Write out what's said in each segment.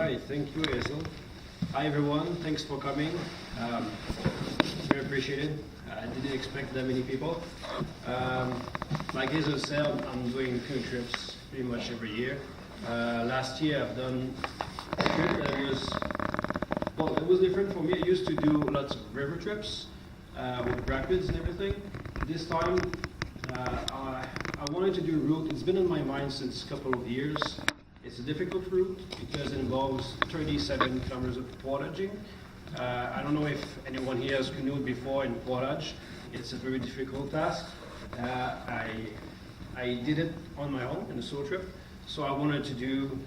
right, thank you, Hazel. Hi everyone, thanks for coming. Very appreciated. I didn't expect that many people. Like Hazel said, I'm doing canoe trips pretty much every year. Last year I've done a trip that it was different for me. I used to do lots of river trips with rapids and everything. This time I wanted to do a route. It's been in my mind since a couple of years. It's a difficult route because it involves 37 kilometers of portaging. I don't know if anyone here has canoed before in portage. It's a very difficult task. I did it on my own in a solo trip, so I wanted to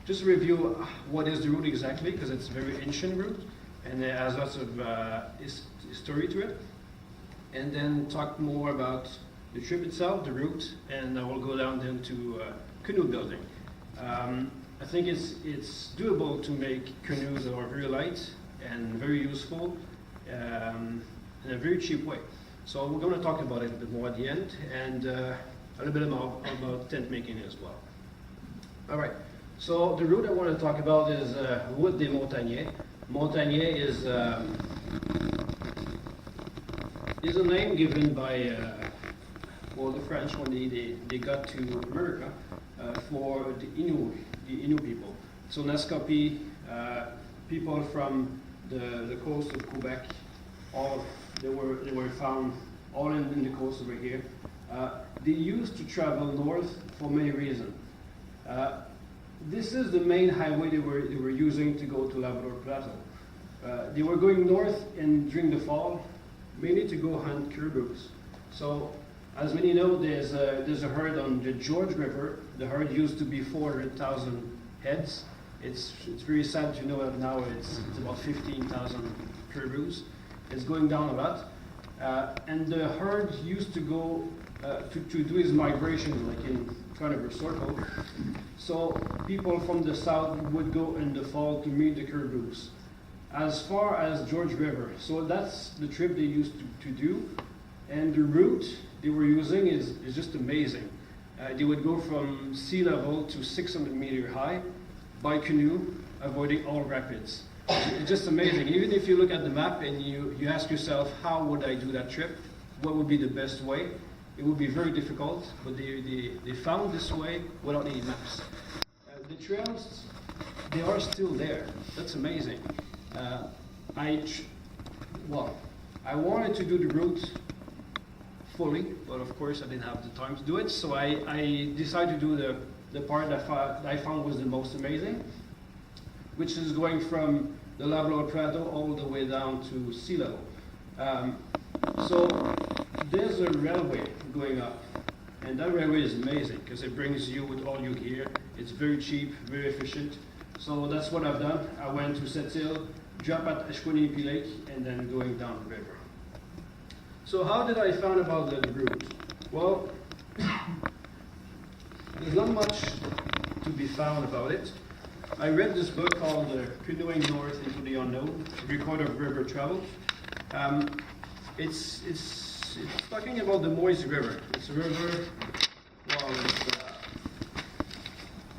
just review what is the route exactly, because it's a very ancient route and it has lots of history to it, and then talk more about the trip itself, the route, and I will go down then to canoe building. I think it's doable to make canoes that are very light and very useful in a very cheap way. So we're going to talk about it a bit more at the end, and a little bit about tent making as well. All right, so the route I want to talk about is Route des Montagnais. Montagnais is a name given by the French when they got to America for the Innu people. So Naskapi, people from the coast of Quebec, they were found all in the coast over here. They used to travel north for many reasons. This is the main highway they were using to go to Labrador Plateau. They were going north during the fall, mainly to go hunt caribous. So, as many know, there's a herd on the George River. The herd used to be 400,000 heads. It's very sad to know that now it's about 15,000 caribous. It's going down a lot. And the herd used to go to do his migration like in kind of a circle. So people from the south would go in the fall to meet the caribous as far as George River. So that's the trip they used to do. And the route they were using is just amazing. They would go from sea level to 600 meter high by canoe, avoiding all rapids. It's just amazing. Even if you look at the map and you ask yourself, how would I do that trip? What would be the best way? It would be very difficult, but they found this way without any maps. The trails, they are still there. That's amazing. I wanted to do the route fully, but of course I didn't have the time to do it, so I decided to do the part that I found was the most amazing, which is going from the Labrador Plateau all the way down to sea level. So there's a railway going up, and that railway is amazing because it brings you with all your gear. It's very cheap, very efficient. So that's what I've done. I went to Sept-Îles, drop at Ashwaubenon Lake, and then going down the river. So how did I find about the route? Well, there's not much to be found about it. I read this book called Canoeing North into the Unknown, Record of River Travel. It's talking about the Moise River. It's a river,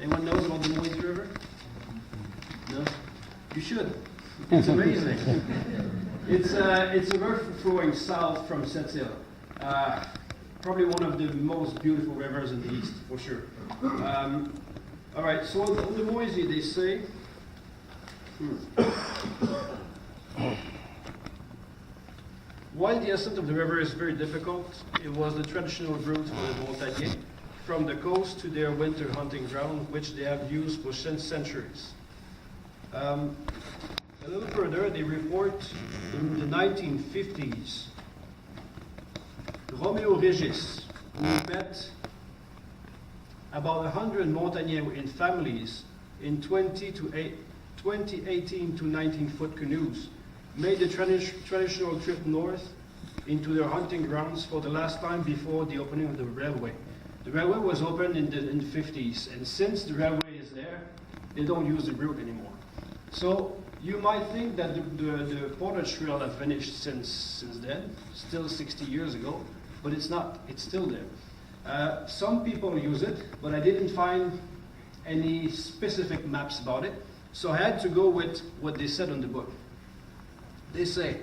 anyone knows about the Moise River? No? You should. It's amazing. It's a river flowing south from Sept-Îles. Probably one of the most beautiful rivers in the east, for sure. All right, so on the Moise, they say, while the ascent of the river is very difficult, it was the traditional route for the Montagnais from the coast to their winter hunting ground, which they have used for centuries. A little further, they report in the 1950s, Romeo Regis, who met about 100 Montagnais in families in 18 to 19-foot canoes, made the traditional trip north into their hunting grounds for the last time before the opening of the railway. The railway was opened in the 50s, and since the railway is there, they don't use the route anymore. So you might think that the portage trail have finished since then, still 60 years ago, but it's not. It's still there. Some people use it, but I didn't find any specific maps about it. So I had to go with what they said on the book. They say,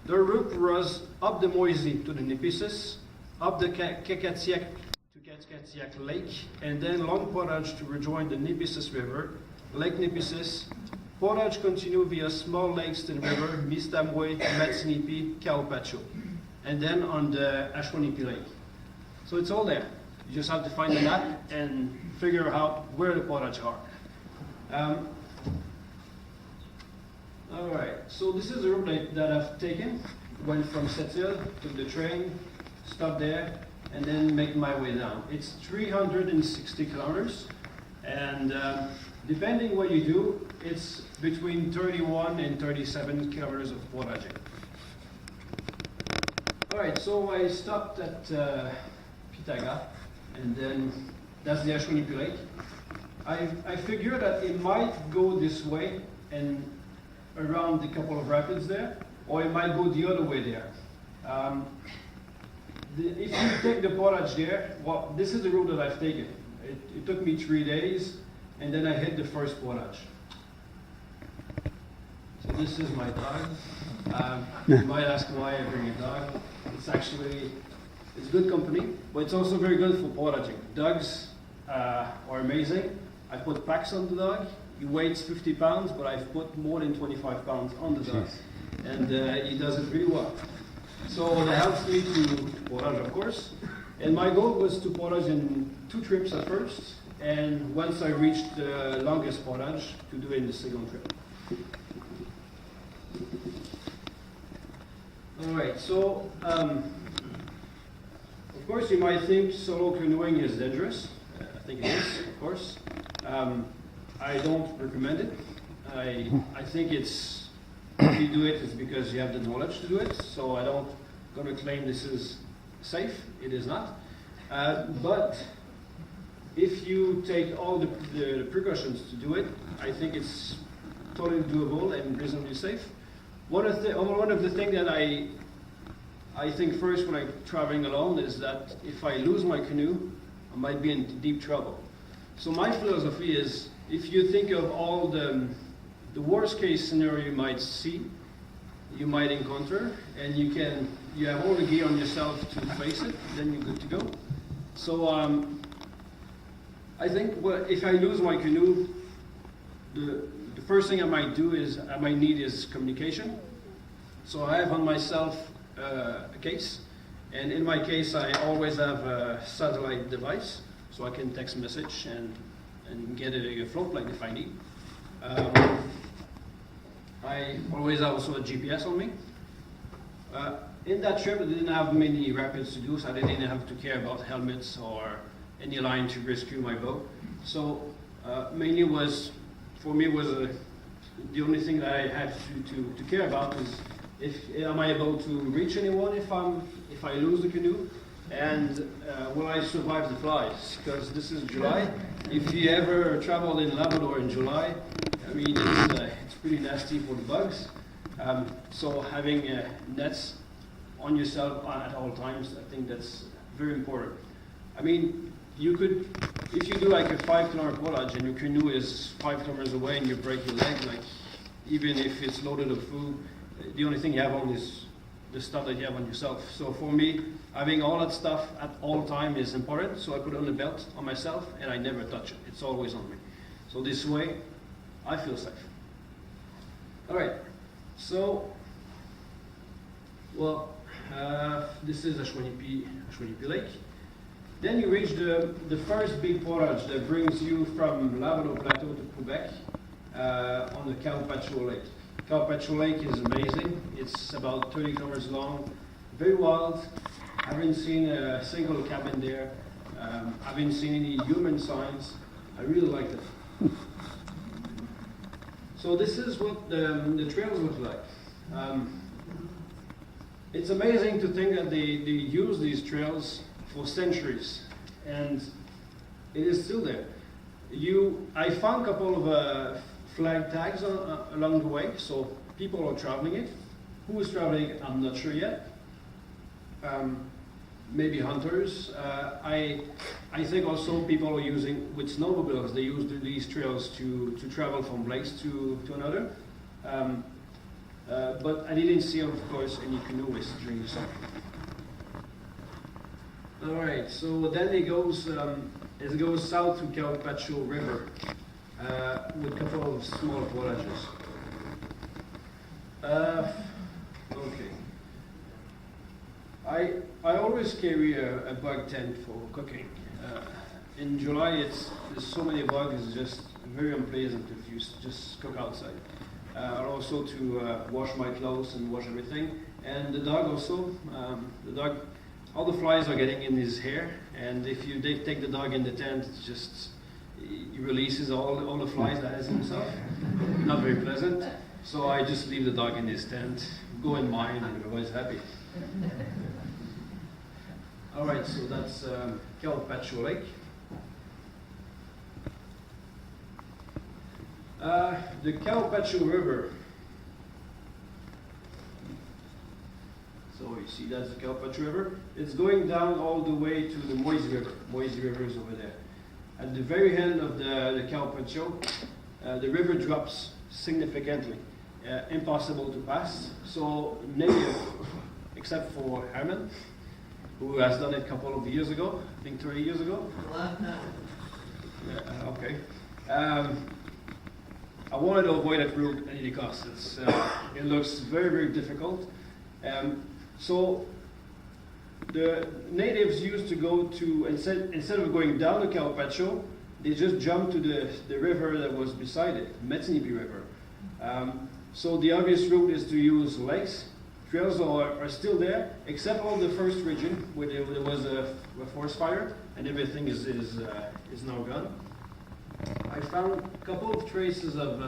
the route runs up the Moisey to the Nipissas, up the Kekatiak to Kekatiak Lake, and then long portage to rejoin the Nipissas River, Lake Nipissas. Portage continue via small lakes in the river, Mistamwe, Matsinipi, Kaupacho, and then on the Ashwanipi Lake. So it's all there. You just have to find the map and figure out where the portage are. All right, so this is the route that I've taken. Went from Sept-Îles, took the train, stopped there, and then make my way down. It's 360 kilometers, and depending what you do, it's between 31 and 37 kilometers of portaging. All right, so I stopped at Pitaga, and then that's the Ashwanipi Lake. I figured that it might go this way and around a couple of rapids there, or it might go the other way there. If you take the portage there, well, this is the route that I've taken. It took me 3 days, and then I hit the first portage. So this is my dog. You might ask why I bring a dog. It's good company, but it's also very good for portaging. Dogs are amazing. I put packs on the dog. He weighs 50 pounds, but I've put more than 25 pounds on the dog. And he does it really well. So that helps me to portage, of course. And my goal was to portage in 2 trips at first, and once I reached the longest portage, to do it in the second trip. All right, so of course you might think solo canoeing is dangerous. I think it is, of course. I don't recommend it. I think if you do it, it's because you have the knowledge to do it. So I don't going to claim this is safe. It is not. But if you take all the precautions to do it, I think it's totally doable and reasonably safe. One of the things that I think first when I'm traveling alone is that if I lose my canoe, I might be in deep trouble. So my philosophy is, if you think of all the worst case scenario you might encounter, and you have all the gear on yourself to face it, then you're good to go. So I think if I lose my canoe, the first thing I might need is communication. So I have on myself a case, and in my case I always have a satellite device, so I can text message and get a float plane if I need. I always have also a GPS on me. In that trip, I didn't have many rapids to do, so I didn't have to care about helmets or any line to rescue my boat. So mainly for me the only thing that I had to care about is am I able to reach anyone if I lose the canoe, and will I survive the flies? Because this is July. If you ever travel in Labrador in July, I mean it's pretty nasty for the bugs. So having nets on yourself at all times, I think that's very important. I mean, you could, if you do like a 5-kilometer portage and your canoe is 5 kilometers away and you break your leg, like even if it's loaded with food, the only thing you have on is the stuff that you have on yourself. So for me, having all that stuff at all time is important. So I put it on the belt on myself and I never touch it. It's always on me. So this way, I feel safe. All right. So, well, this is Ashwanipi Lake. Then you reach the first big portage that brings you from Labrador Plateau to Quebec on the Kaupacho Lake. Kaupacho Lake is amazing. It's about 30 kilometers long, very wild. I haven't seen a single cabin there. I haven't seen any human signs. I really liked it. So this is what the trails look like. It's amazing to think that they use these trails for centuries, and it is still there. I found a couple of flag tags along the way, so people are traveling it. Who is traveling it, I'm not sure yet. Maybe hunters. I I think also people are using, with snowmobiles, they use these trails to travel from place to another. But I didn't see, of course, any canoeists during the summer. All right, so then it goes south to Calpacho River with a couple of small portages. Okay. I always carry a bug tent for cooking. In July, there's so many bugs, it's just very unpleasant if you just cook outside. Also to wash my clothes and wash everything. And the dog also, all the flies are getting in his hair, and if you take the dog in the tent, it's just, he releases all the flies that has himself. Not very pleasant. So I just leave the dog in his tent, go in mine, and everybody's happy. All right, so that's Calpacho Lake. The Calpacho River. So you see that's the Calpacho River. It's going down all the way to the Moise River. Moise River is over there. At the very end of the Calpacho, the river drops significantly. Impossible to pass. So native, except for Herman, who has done it a couple of years ago, I think 30 years ago. Okay. I wanted to avoid that route at any cost. It looks very, very difficult. So the natives used to go to, instead of going down the Calpacho, they just jumped to the river that was beside it, Metsinipi River. So the obvious route is to use lakes. Trails are still there, except on the first region where there was a forest fire, and everything is now gone. I found a couple of traces of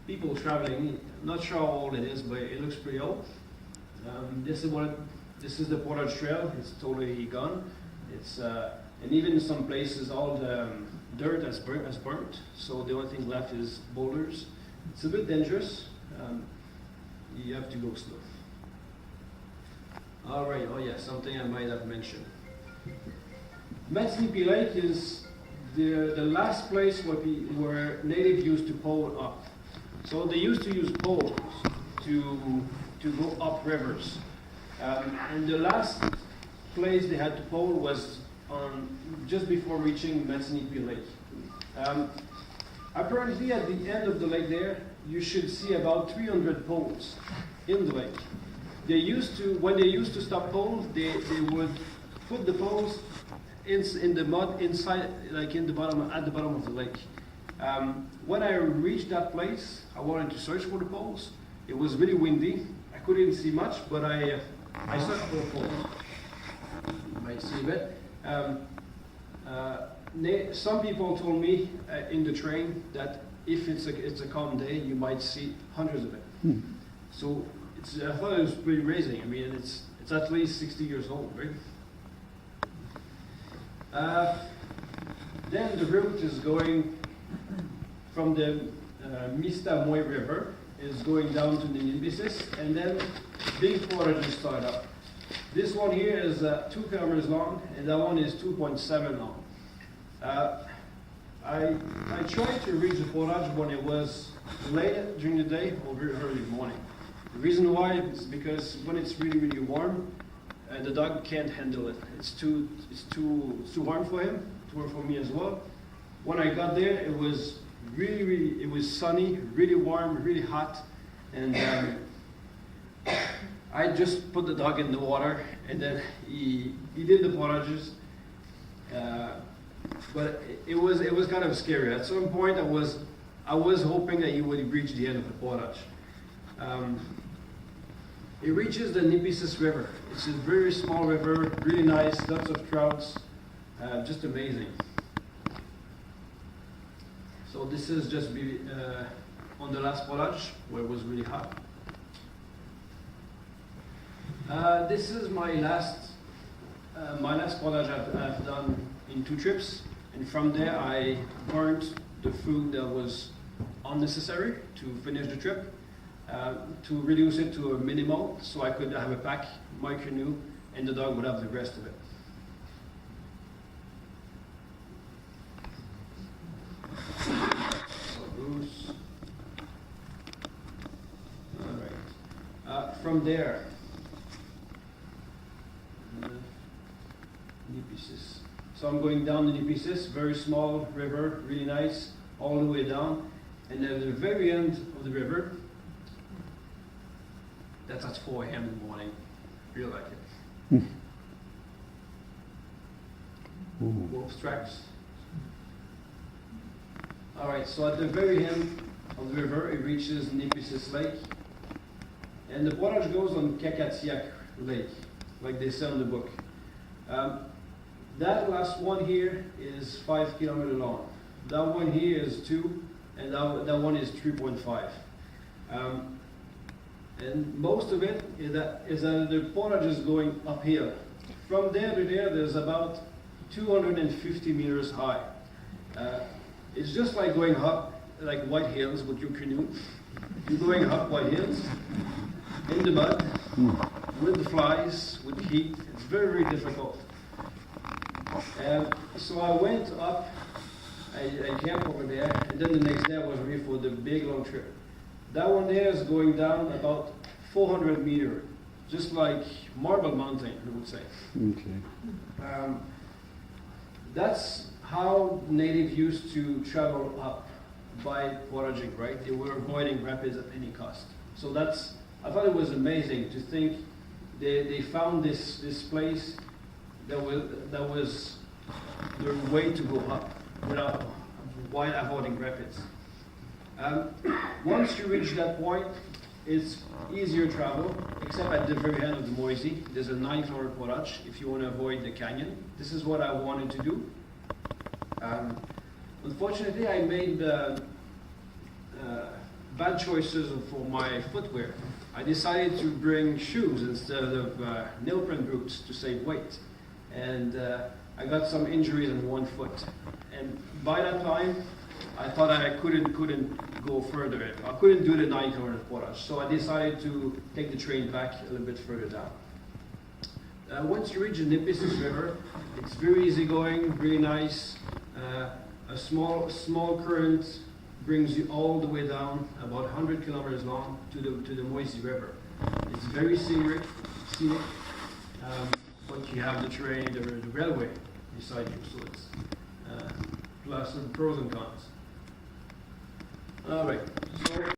people traveling. I'm not sure how old it is, but it looks pretty old. This is the Portage Trail. It's totally gone. And even in some places, all the dirt has burnt. So the only thing left is boulders. It's a bit dangerous. You have to go slow. All right. Oh yeah, something I might have mentioned. Metsinipi Lake is the last place where natives used to pole up. So they used to use poles to go up rivers. And the last place they had to pole was just before reaching Metsinipi Lake. Apparently at the end of the lake there, you should see about 300 poles in the lake. When they used to stop poles, they would put the poles in the mud inside, like at the bottom of the lake. When I reached that place, I wanted to search for the poles. It was really windy. I couldn't see much, but I searched for the poles. You might see a bit. Some people told me in the train that if it's a calm day, you might see hundreds of it. So I thought it was pretty amazing. I mean, it's at least 60 years old, right? Then the route is going from the Mistamoy River, is going down to the Nimbisis, and then big portages start up. This one here is 2 kilometers long, and that one is 2.7 long. I tried to reach the portage when it was late during the day or very early in the morning. The reason why is because when it's really, really warm, the dog can't handle it. It's too warm for him, too warm for me as well. When I got there, it was it was sunny, really warm, really hot, and I just put the dog in the water, and then he did the portages. But it was kind of scary. At some point, I was hoping that he would reach the end of the portage. It reaches the Nimbisis River. It's a very small river, really nice, lots of trouts, just amazing. So this is just on the last portage where it was really hot. This is my last portage I've done in 2 trips, and from there I burnt the food that was unnecessary to finish the trip, to reduce it to a minimal, so I could have a pack, my canoe, and the dog would have the rest of it. from there, Nipissas. So I'm going down the Nipissas, very small river, really nice, all the way down. And at the very end of the river, that's at 4 a.m. in the morning. Feel like it. Wolf tracks. Alright, so at the very end of the river, it reaches Nipissas Lake. And the portage goes on Kakatiak Lake, like they say in the book. That last one here is 5 kilometers long. That one here is 2, and that one is 3.5. And most of it is that the portage is going uphill. From there to there, there's about 250 meters high. It's just like going up like White Hills with your canoe. You're going up White Hills in the mud, with the flies, with the heat. It's very, very difficult. So I went up, I camped over there, and then the next day I was ready for the big long trip. That one there is going down about 400 meters, just like Marble Mountain, I would say. Okay. That's how natives used to travel up by portaging, right? They were avoiding rapids at any cost. So I thought it was amazing to think they found this place that was their way to go up while avoiding rapids. Once you reach that point, it's easier travel, except at the very end of the Moisey. There's a 9-kilometer portage if you want to avoid the canyon. This is what I wanted to do. Unfortunately, I made bad choices for my footwear. I decided to bring shoes instead of neoprene boots to save weight. And I got some injuries in one foot. And by that time, I thought I couldn't go further. I couldn't do the 9-kilometer portage. So I decided to take the train back a little bit further down. Once you reach the Nipissas River, it's very easy going, really nice. A small current brings you all the way down, about 100 kilometers long, to the Moisey River. It's very scenic, but you have the train, the railway beside you, so it's plus some pros and cons. All right. So